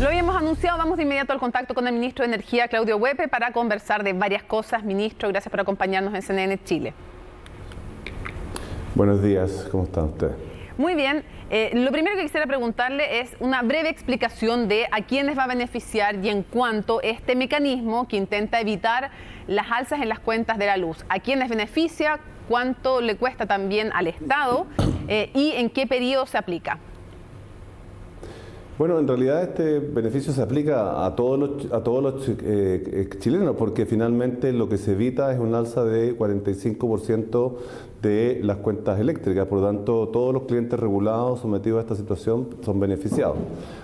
Lo habíamos anunciado, vamos de inmediato al contacto con el ministro de Energía, Claudio Huepe, para conversar de varias cosas. Ministro, gracias por acompañarnos en CNN Chile. Buenos días, ¿cómo están ustedes? Muy bien. Lo primero que quisiera preguntarle es una breve explicación de a quiénes va a beneficiar y en cuánto este mecanismo que intenta evitar las alzas en las cuentas de la luz. ¿A quiénes beneficia? ¿Cuánto le cuesta también al Estado? ¿Y en qué periodo se aplica? Bueno, en realidad este beneficio se aplica a todos los chilenos, porque finalmente lo que se evita es un alza de 45% de las cuentas eléctricas. Por lo tanto, todos los clientes regulados sometidos a esta situación son beneficiados.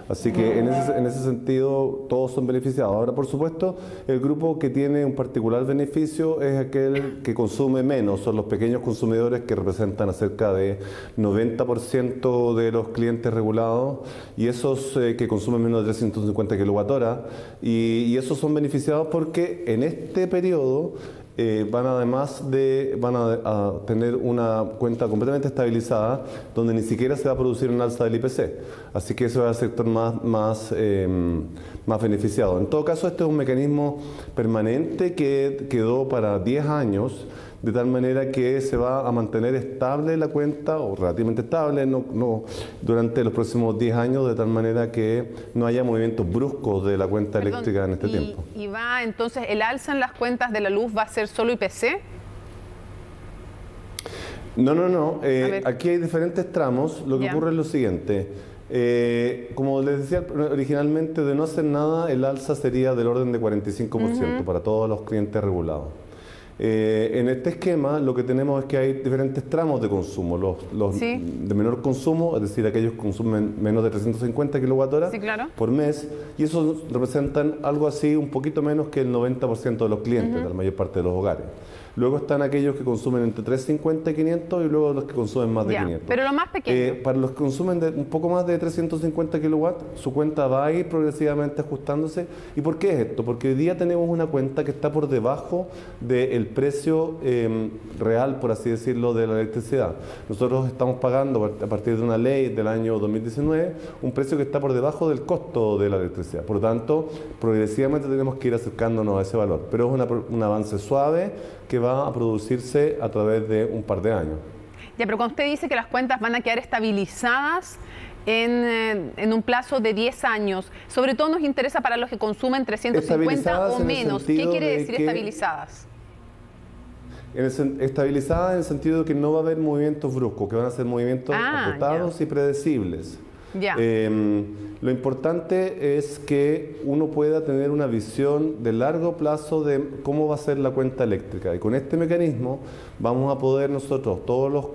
Así que en ese sentido todos son beneficiados. Ahora, por supuesto, el grupo que tiene un particular beneficio es aquel que consume menos, son los pequeños consumidores que representan a cerca de 90% de los clientes regulados, y esos que consumen menos de 350 kWh, y esos son beneficiados porque en este periodo van a tener una cuenta completamente estabilizada, donde ni siquiera se va a producir un alza del IPC. Así que eso es el sector más beneficiado. En todo caso, este es un mecanismo permanente que quedó para 10 años, de tal manera que se va a mantener estable la cuenta, o relativamente estable, durante los próximos 10 años, de tal manera que no haya movimientos bruscos de la cuenta eléctrica en este tiempo. ¿Y va entonces el alza en las cuentas de la luz va a ser solo IPC? No. Aquí hay diferentes tramos. Lo que ocurre es lo siguiente. Como les decía originalmente, de no hacer nada, el alza sería del orden de 45% para todos los clientes regulados. En este esquema lo que tenemos es que hay diferentes tramos de consumo, los de menor consumo, es decir, aquellos que consumen menos de 350 kWh por mes, y esos representan algo así, un poquito menos que el 90% de los clientes, de la mayor parte de los hogares. Luego están aquellos que consumen entre 350 y 500, y luego los que consumen más de 500. Pero lo más pequeño. Para los que consumen un poco más de 350 kilowatts, su cuenta va a ir progresivamente ajustándose. ¿Y por qué es esto? Porque hoy día tenemos una cuenta que está por debajo del precio real, por así decirlo, de la electricidad. Nosotros estamos pagando, a partir de una ley del año 2019, un precio que está por debajo del costo de la electricidad. Por lo tanto, progresivamente tenemos que ir acercándonos a ese valor. Pero es un avance suave que va a producirse a través de un par de años. Ya, pero cuando usted dice que las cuentas van a quedar estabilizadas en un plazo de 10 años, sobre todo nos interesa para los que consumen 350 o menos. ¿Qué quiere decir estabilizadas? Estabilizadas en el sentido de que no va a haber movimientos bruscos, que van a ser movimientos acotados y predecibles. Lo importante es que uno pueda tener una visión de largo plazo de cómo va a ser la cuenta eléctrica, y con este mecanismo vamos a poder nosotros, todos los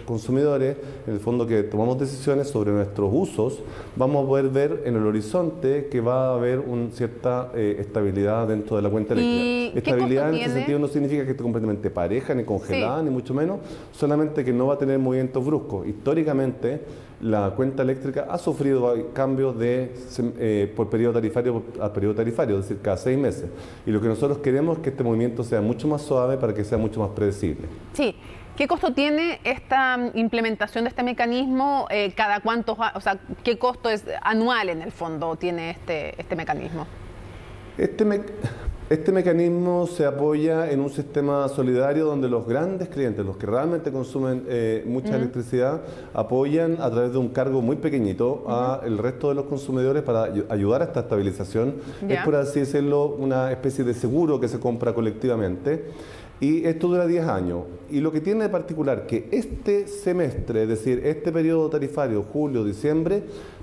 consumidores, en el fondo que tomamos decisiones sobre nuestros usos, vamos a poder ver en el horizonte que va a haber cierta estabilidad dentro de la cuenta eléctrica. Estabilidad en ese sentido no significa que esté completamente pareja, ni congelada, ni mucho menos, solamente que no va a tener movimientos bruscos. Históricamente, la cuenta eléctrica ha sufrido cambios por periodo tarifario a periodo tarifario, es decir, cada 6 meses. Y lo que nosotros queremos es que este movimiento sea mucho más suave para que sea mucho más predecible. Sí. ¿Qué costo tiene esta implementación de este mecanismo? ¿Cada cuántos, o sea, qué costo es anual en el fondo tiene este mecanismo? Este mecanismo se apoya en un sistema solidario donde los grandes clientes, los que realmente consumen mucha electricidad, apoyan a través de un cargo muy pequeñito al resto de los consumidores para ayudar a esta estabilización. Es, por así decirlo, una especie de seguro que se compra colectivamente. Y esto dura 10 años. Y lo que tiene de particular que este semestre, es decir, este periodo tarifario, julio, diciembre,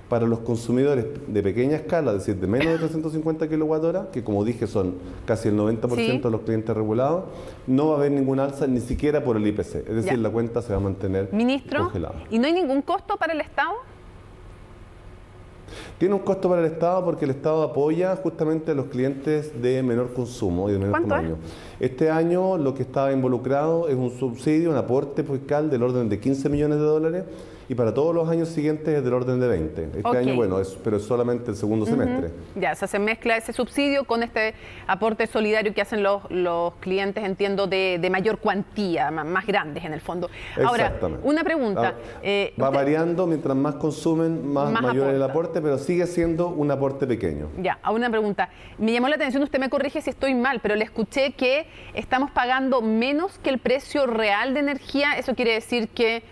para los consumidores de pequeña escala, es decir, de menos de 350 kWh, que como dije son casi el 90% de los clientes regulados, no va a haber ningún alza ni siquiera por el IPC. Es decir, la cuenta se va a mantener congelada. ¿Y no hay ningún costo para el Estado? Tiene un costo para el Estado porque el Estado apoya justamente a los clientes de menor consumo y de menor tamaño. Este año lo que estaba involucrado es un subsidio, un aporte fiscal del orden de 15 millones de dólares, y para todos los años siguientes es del orden de 20. Este año, bueno, pero es solamente el segundo semestre. Ya, o sea, se mezcla ese subsidio con este aporte solidario que hacen los clientes, entiendo, de mayor cuantía, más grandes en el fondo. Ahora, una pregunta. Va variando, mientras más consumen, más mayor es el aporte, pero sigue siendo un aporte pequeño. Ya, una pregunta. Me llamó la atención, usted me corrige si estoy mal, pero le escuché que estamos pagando menos que el precio real de energía. ¿Eso quiere decir que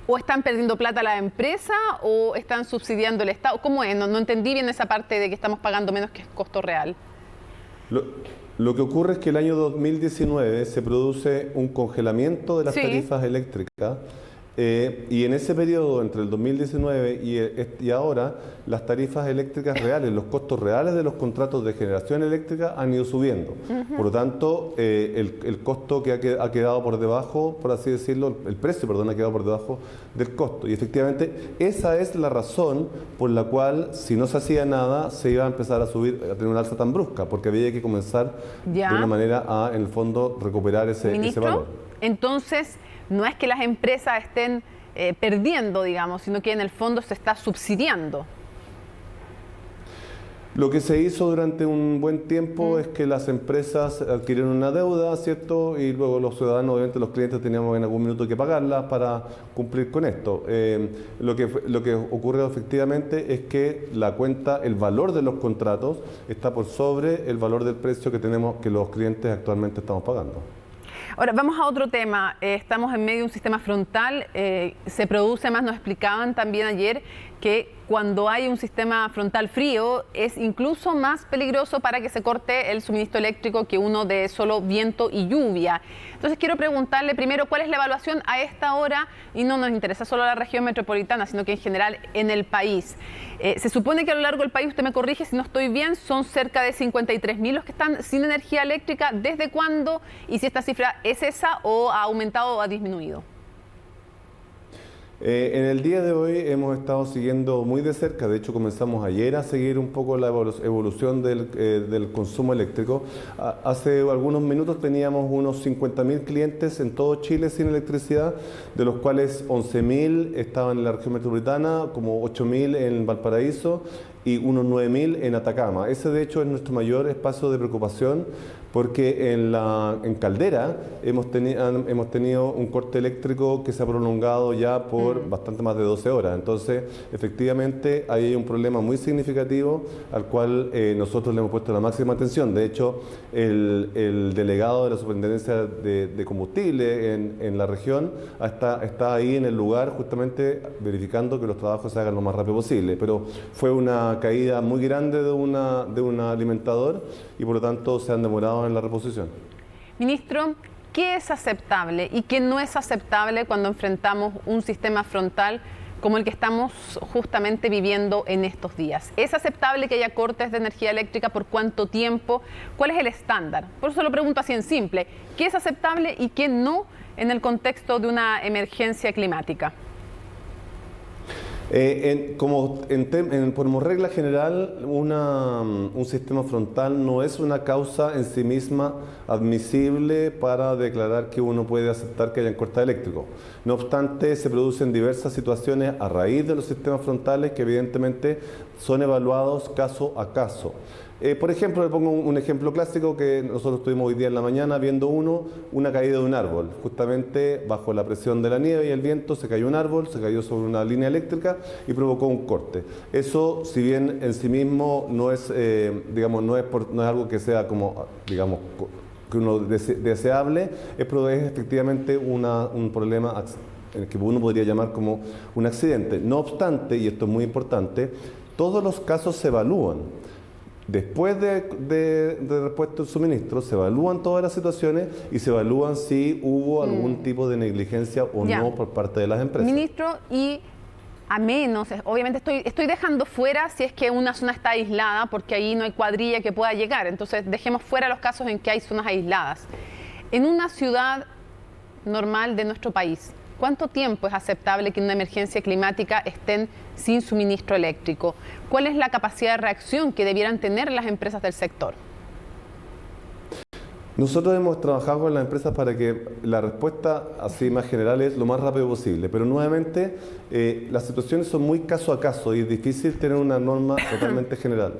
o están perdiendo plata la empresa o están subsidiando el Estado? ¿Cómo es? No entendí bien esa parte de que estamos pagando menos que el costo real. Lo que ocurre es que el año 2019 se produce un congelamiento de las tarifas eléctricas, y en ese periodo, entre el 2019 y ahora, las tarifas eléctricas reales, los costos reales de los contratos de generación eléctrica han ido subiendo. Por lo tanto, el costo que ha quedado por debajo, por así decirlo, el precio, perdón, ha quedado por debajo del costo. Y efectivamente, esa es la razón por la cual, si no se hacía nada, se iba a empezar a subir, a tener una alza tan brusca, porque había que comenzar de una manera a, en el fondo, recuperar ese valor. Entonces, no es que las empresas estén perdiendo, digamos, sino que en el fondo se está subsidiando. Lo que se hizo durante un buen tiempo es que las empresas adquirieron una deuda, ¿cierto? Y luego los ciudadanos, obviamente los clientes, teníamos en algún minuto que pagarla para cumplir con esto. Lo que ocurre efectivamente es que la cuenta, el valor de los contratos está por sobre el valor del precio que los clientes actualmente estamos pagando. Ahora, vamos a otro tema. Estamos en medio de un sistema frontal. Se produce más, nos explicaban también ayer, que cuando hay un sistema frontal frío es incluso más peligroso para que se corte el suministro eléctrico que uno de solo viento y lluvia. Entonces quiero preguntarle primero cuál es la evaluación a esta hora, y no nos interesa solo la región metropolitana, sino que en general en el país. Se supone que a lo largo del país, usted me corrige si no estoy bien, son cerca de 53.000 los que están sin energía eléctrica. ¿Desde cuándo? Y si esta cifra es esa o ha aumentado o ha disminuido. En el día de hoy hemos estado siguiendo muy de cerca, de hecho comenzamos ayer a seguir un poco la evolución del consumo eléctrico. Hace algunos minutos teníamos unos 50.000 clientes en todo Chile sin electricidad, de los cuales 11.000 estaban en la región metropolitana, como 8.000 en Valparaíso y unos 9.000 en Atacama. Ese de hecho es nuestro mayor espacio de preocupación, porque en Caldera hemos tenido un corte eléctrico que se ha prolongado ya por bastante más de 12 horas. Entonces, efectivamente, ahí hay un problema muy significativo al cual nosotros le hemos puesto la máxima atención. De hecho, el delegado de la Superintendencia de Combustible en la región está ahí en el lugar justamente verificando que los trabajos se hagan lo más rápido posible. Pero fue una caída muy grande de un alimentador y por lo tanto se han demorado en la reposición. Ministro, ¿qué es aceptable y qué no es aceptable cuando enfrentamos un sistema frontal como el que estamos justamente viviendo en estos días? ¿Es aceptable que haya cortes de energía eléctrica? ¿Por cuánto tiempo? ¿Cuál es el estándar? Por eso lo pregunto así en simple. ¿Qué es aceptable y qué no en el contexto de una emergencia climática? Como regla general, un sistema frontal no es una causa en sí misma admisible para declarar que uno puede aceptar que hayan cortes eléctricos. No obstante, se producen diversas situaciones a raíz de los sistemas frontales que evidentemente son evaluados caso a caso. Por ejemplo, le pongo un ejemplo clásico que nosotros tuvimos hoy día en la mañana viendo una caída de un árbol. Justamente bajo la presión de la nieve y el viento se cayó un árbol, se cayó sobre una línea eléctrica y provocó un corte. Eso, si bien en sí mismo no es, no es algo que sea como, digamos, que uno deseable, es efectivamente un problema que uno podría llamar como un accidente. No obstante, y esto es muy importante, todos los casos se evalúan. Después de repuesto el suministro, se evalúan todas las situaciones y se evalúan si hubo algún tipo de negligencia o no por parte de las empresas. Ministro, y a menos, obviamente estoy dejando fuera si es que una zona está aislada, porque ahí no hay cuadrilla que pueda llegar, entonces dejemos fuera los casos en que hay zonas aisladas. En una ciudad normal de nuestro país, ¿Cuánto tiempo es aceptable que en una emergencia climática estén sin suministro eléctrico? ¿Cuál es la capacidad de reacción que debieran tener las empresas del sector? Nosotros hemos trabajado con las empresas para que la respuesta así más general es lo más rápido posible, pero nuevamente las situaciones son muy caso a caso y es difícil tener una norma totalmente general.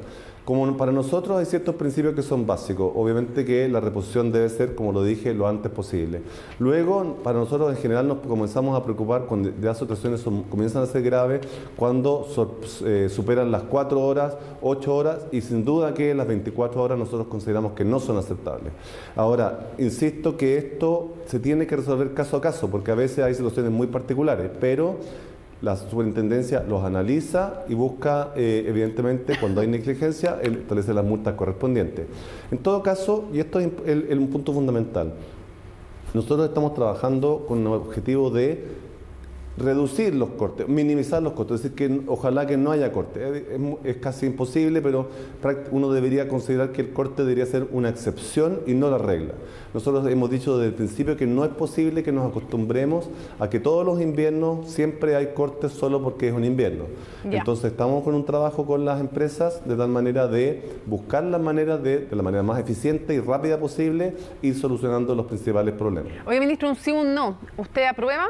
Como para nosotros hay ciertos principios que son básicos, obviamente que la reposición debe ser, como lo dije, lo antes posible. Luego, para nosotros en general nos comenzamos a preocupar cuando las situaciones comienzan a ser graves, cuando superan las 4 horas, 8 horas y sin duda que las 24 horas nosotros consideramos que no son aceptables. Ahora, insisto que esto se tiene que resolver caso a caso, porque a veces hay situaciones muy particulares, pero la superintendencia los analiza y busca, evidentemente, cuando hay negligencia, establece las multas correspondientes. En todo caso, y esto es un punto fundamental, nosotros estamos trabajando con el objetivo de reducir los cortes, minimizar los costos, es decir, que ojalá que no haya corte. Es casi imposible, pero uno debería considerar que el corte debería ser una excepción y no la regla. Nosotros hemos dicho desde el principio que no es posible que nos acostumbremos a que todos los inviernos siempre hay cortes solo porque es un invierno. Ya. Entonces estamos con un trabajo con las empresas de tal manera de buscar las maneras de la manera más eficiente y rápida posible, ir solucionando los principales problemas. Oye, ministro, un sí o un no. ¿Usted aprueba?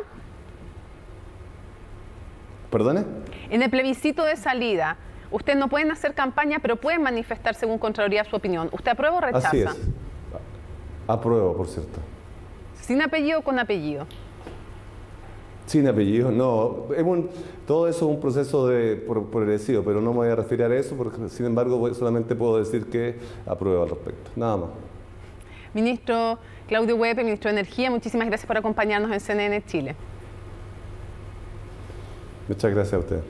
¿Perdone? En el plebiscito de salida, ustedes no pueden hacer campaña, pero pueden manifestar según Contraloría su opinión. ¿Usted aprueba o rechaza? Así es. Apruebo, por cierto. ¿Sin apellido o con apellido? Sin apellido, no. Todo eso es un proceso progresivo, pero no me voy a referir a eso, porque sin embargo solamente puedo decir que apruebo al respecto. Nada más. Ministro Claudio Huepe, ministro de Energía, muchísimas gracias por acompañarnos en CNN Chile. Muchas gracias a usted.